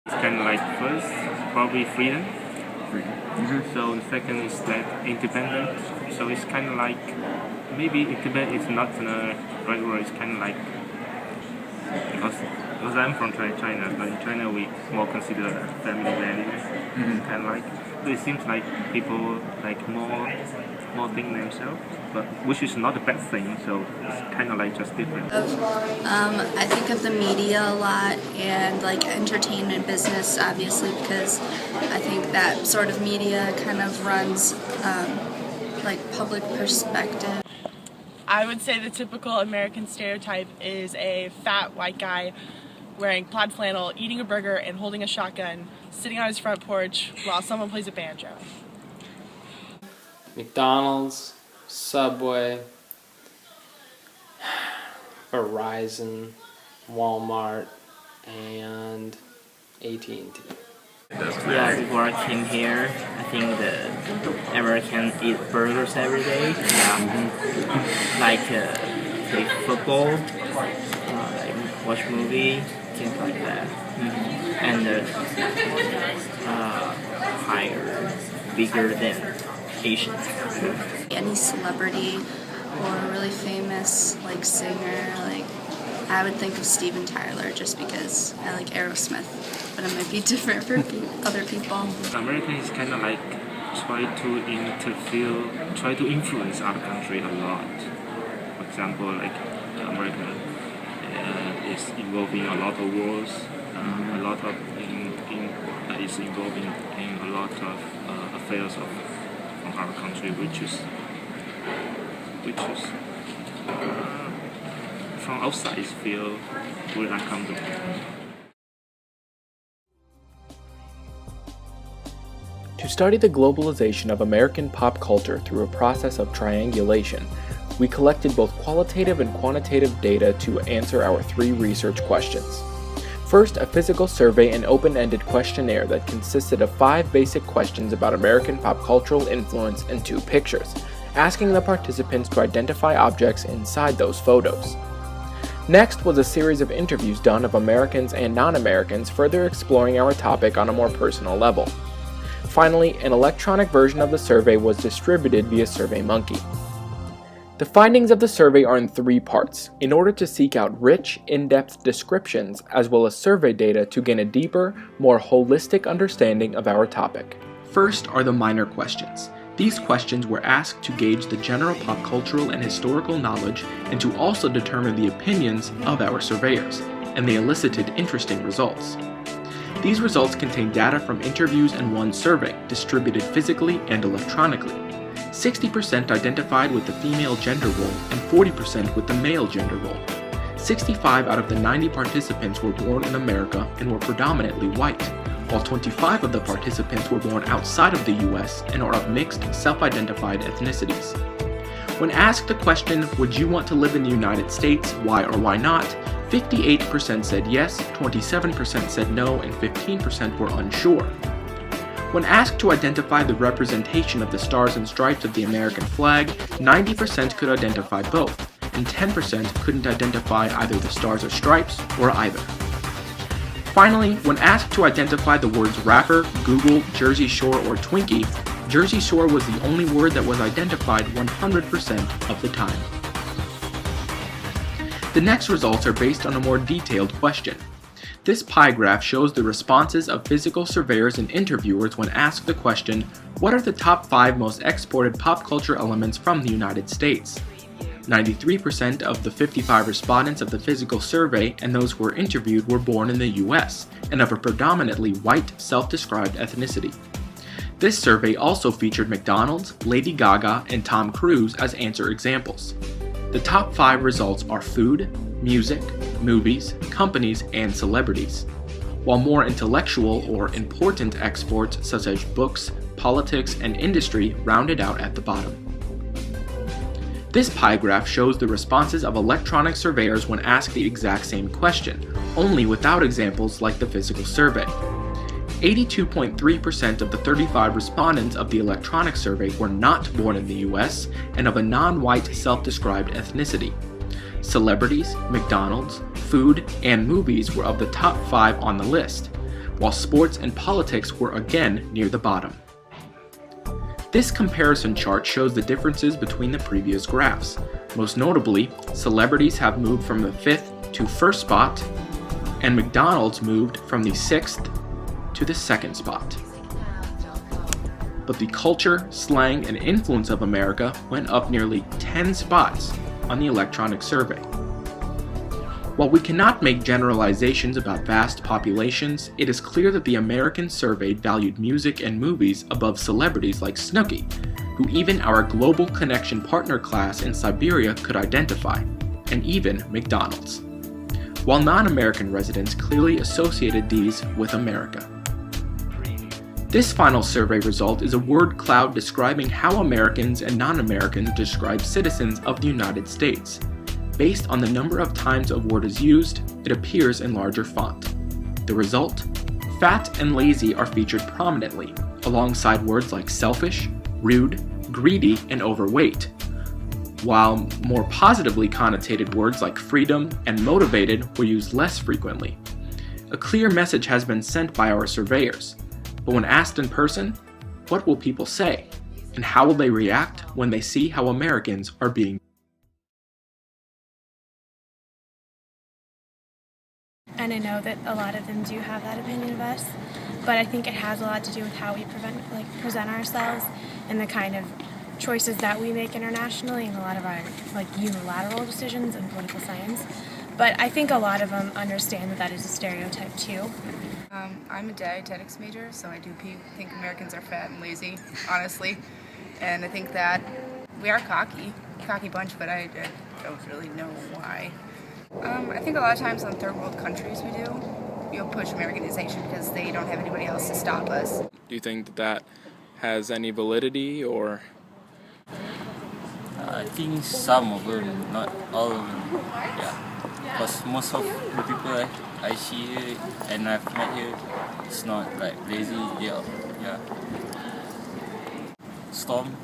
It's kind of like first, probably freedom. Mm-hmm. So the second is that independent. So it's kind of like maybe independent is not the right word. It's kind of like because I'm from China, but in China we more consider family value. Mm-hmm. Kind of like so it seems like people like more think themselves, but which is not a bad thing. So it's kind of like just different. I think of the media a lot and like entertainment business, obviously, because I think that sort of media kind of runs like public perspective. I would say the typical American stereotype is a fat white guy wearing plaid flannel, eating a burger, and holding a shotgun, sitting on his front porch while someone plays a banjo. McDonald's, Subway, Verizon, Walmart, and AT&T. Yeah, before I came here, I think the Americans eat burgers every day. Yeah. Like play football, like watch movie, things like that. And higher, bigger than Asians. Any celebrity or a really famous like singer, like I would think of Steven Tyler just because I like Aerosmith, but it might be different for other people. Americans kind of like try to influence other country a lot. For example, like America is involved in a lot of wars, a lot of is involved in a lot of affairs of our country, which is from outside feel very uncomfortable. To study the globalization of American pop culture through a process of triangulation, we collected both qualitative and quantitative data to answer our 3 research questions. First, a physical survey and open-ended questionnaire that consisted of 5 basic questions about American pop cultural influence and 2 pictures, asking the participants to identify objects inside those photos. Next was a series of interviews done of Americans and non-Americans, further exploring our topic on a more personal level. Finally, an electronic version of the survey was distributed via SurveyMonkey. The findings of the survey are in 3 parts, in order to seek out rich, in-depth descriptions as well as survey data to gain a deeper, more holistic understanding of our topic. First are the minor questions. These questions were asked to gauge the general pop cultural and historical knowledge and to also determine the opinions of our surveyors, and they elicited interesting results. These results contain data from interviews and 1 survey, distributed physically and electronically. 60% identified with the female gender role and 40% with the male gender role. 65 out of the 90 participants were born in America and were predominantly white, while 25 of the participants were born outside of the US and are of mixed, self-identified ethnicities. When asked the question, would you want to live in the United States, why or why not, 58% said yes, 27% said no, and 15% were unsure. When asked to identify the representation of the stars and stripes of the American flag, 90% could identify both, and 10% couldn't identify either the stars or stripes or either. Finally, when asked to identify the words rapper, Google, Jersey Shore, or Twinkie, Jersey Shore was the only word that was identified 100% of the time. The next results are based on a more detailed question. This pie graph shows the responses of physical surveyors and interviewers when asked the question, what are the top 5 most exported pop culture elements from the United States? 93% of the 55 respondents of the physical survey and those who were interviewed were born in the US and of a predominantly white, self-described ethnicity. This survey also featured McDonald's, Lady Gaga, and Tom Cruise as answer examples. The top 5 results are food, music, movies, companies, and celebrities, while more intellectual or important exports such as books, politics, and industry rounded out at the bottom. This pie graph shows the responses of electronic surveyors when asked the exact same question, only without examples like the physical survey. 82.3% of the 35 respondents of the electronic survey were not born in the US and of a non-white self-described ethnicity. Celebrities, McDonald's, food, and movies were of the top 5 on the list, while sports and politics were again near the bottom. This comparison chart shows the differences between the previous graphs. Most notably, celebrities have moved from the 5th to 1st spot, and McDonald's moved from the 6th to the 2nd spot. But the culture, slang, and influence of America went up nearly 10 spots on the electronic survey. While we cannot make generalizations about vast populations, it is clear that the American survey valued music and movies above celebrities like Snooki, who even our Global Connection partner class in Siberia could identify, and even McDonald's. While non-American residents clearly associated these with America. This final survey result is a word cloud describing how Americans and non-Americans describe citizens of the United States. Based on the number of times a word is used, it appears in larger font. The result? Fat and lazy are featured prominently, alongside words like selfish, rude, greedy, and overweight, while more positively connotated words like freedom and motivated were used less frequently. A clear message has been sent by our surveyors, but when asked in person, what will people say? And how will they react when they see how Americans are being? And I know that a lot of them do have that opinion of us, but I think it has a lot to do with how we present ourselves and the kind of choices that we make internationally and a lot of our unilateral decisions in political science. But I think a lot of them understand that that is a stereotype too. I'm a dietetics major, so I do think Americans are fat and lazy, honestly. And I think that we are cocky bunch, but I don't really know why. I think a lot of times on third world countries you'll push Americanization because they don't have anybody else to stop us. Do you think that that has any validity, or? I think some of them, not all of them. Yeah, because most of the people I see here and I've met here, it's not like lazy. Yeah. Storm,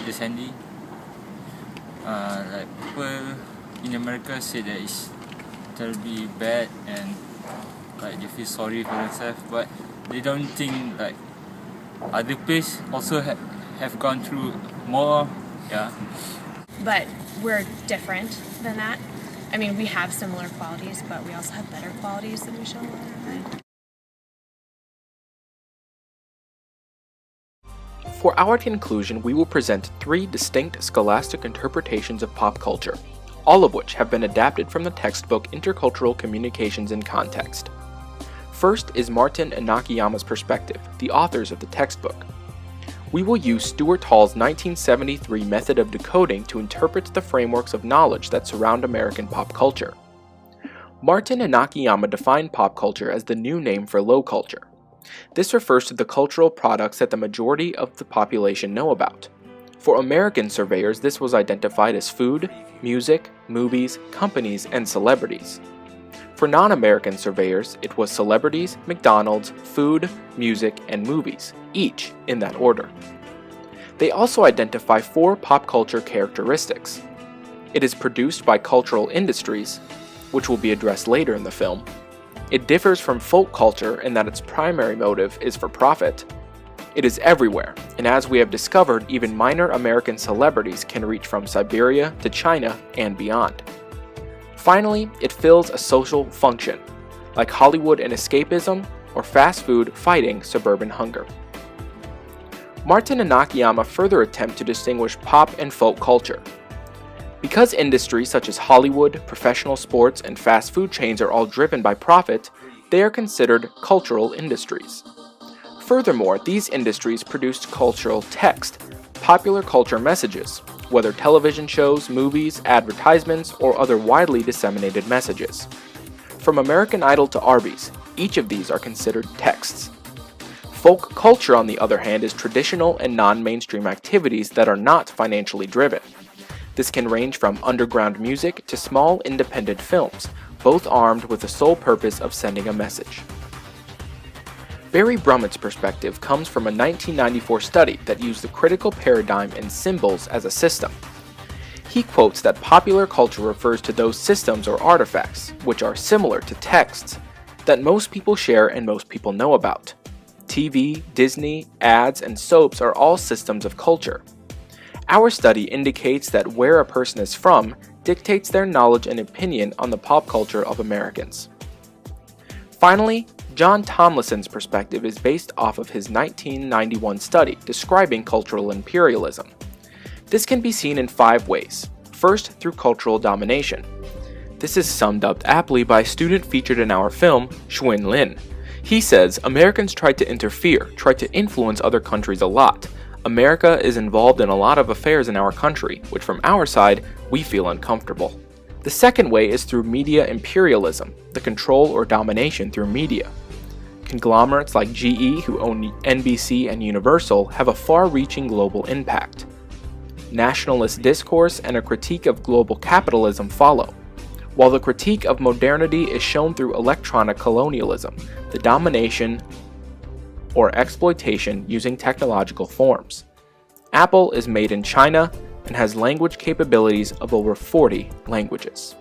the Sandy. Like people in America say that it's terribly bad and like they feel sorry for themselves, but they don't think like other places also have gone through more. Yeah. But we're different than that. I mean, we have similar qualities, but we also have better qualities than we show. For our conclusion, we will present 3 distinct scholastic interpretations of pop culture, all of which have been adapted from the textbook Intercultural Communications in Context. First is Martin and Nakayama's perspective, the authors of the textbook. We will use Stuart Hall's 1973 method of decoding to interpret the frameworks of knowledge that surround American pop culture. Martin and Nakayama define pop culture as the new name for low culture. This refers to the cultural products that the majority of the population know about. For American surveyors, this was identified as food, music, movies, companies, and celebrities. For non-American surveyors, it was celebrities, McDonald's, food, music, and movies, each in that order. They also identify 4 pop culture characteristics. It is produced by cultural industries, which will be addressed later in the film. It differs from folk culture in that its primary motive is for profit. It is everywhere, and as we have discovered, even minor American celebrities can reach from Siberia to China and beyond. Finally, it fills a social function, like Hollywood and escapism, or fast food fighting suburban hunger. Martin and Nakayama further attempt to distinguish pop and folk culture. Because industries such as Hollywood, professional sports, and fast food chains are all driven by profit, they are considered cultural industries. Furthermore, these industries produce cultural text, popular culture messages, whether television shows, movies, advertisements, or other widely disseminated messages. From American Idol to Arby's, each of these are considered texts. Folk culture, on the other hand, is traditional and non-mainstream activities that are not financially driven. This can range from underground music to small independent films, both armed with the sole purpose of sending a message. Barry Brummett's perspective comes from a 1994 study that used the critical paradigm and symbols as a system. He quotes that popular culture refers to those systems or artifacts, which are similar to texts, that most people share and most people know about. TV, Disney, ads, and soaps are all systems of culture. Our study indicates that where a person is from dictates their knowledge and opinion on the pop culture of Americans. Finally, John Tomlinson's perspective is based off of his 1991 study describing cultural imperialism. This can be seen in 5 ways. First, through cultural domination. This is summed up aptly by a student featured in our film, Xuan Lin. He says, Americans try to interfere, try to influence other countries a lot. America is involved in a lot of affairs in our country, which from our side, we feel uncomfortable. The second way is through media imperialism, the control or domination through media. Conglomerates like GE, who own NBC and Universal, have a far-reaching global impact. Nationalist discourse and a critique of global capitalism follow, while the critique of modernity is shown through electronic colonialism, the domination or exploitation using technological forms. Apple is made in China and has language capabilities of over 40 languages.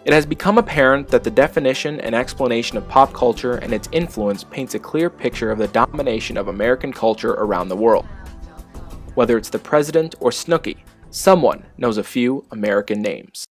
It has become apparent that the definition and explanation of pop culture and its influence paints a clear picture of the domination of American culture around the world. Whether it's the president or Snooki, someone knows a few American names.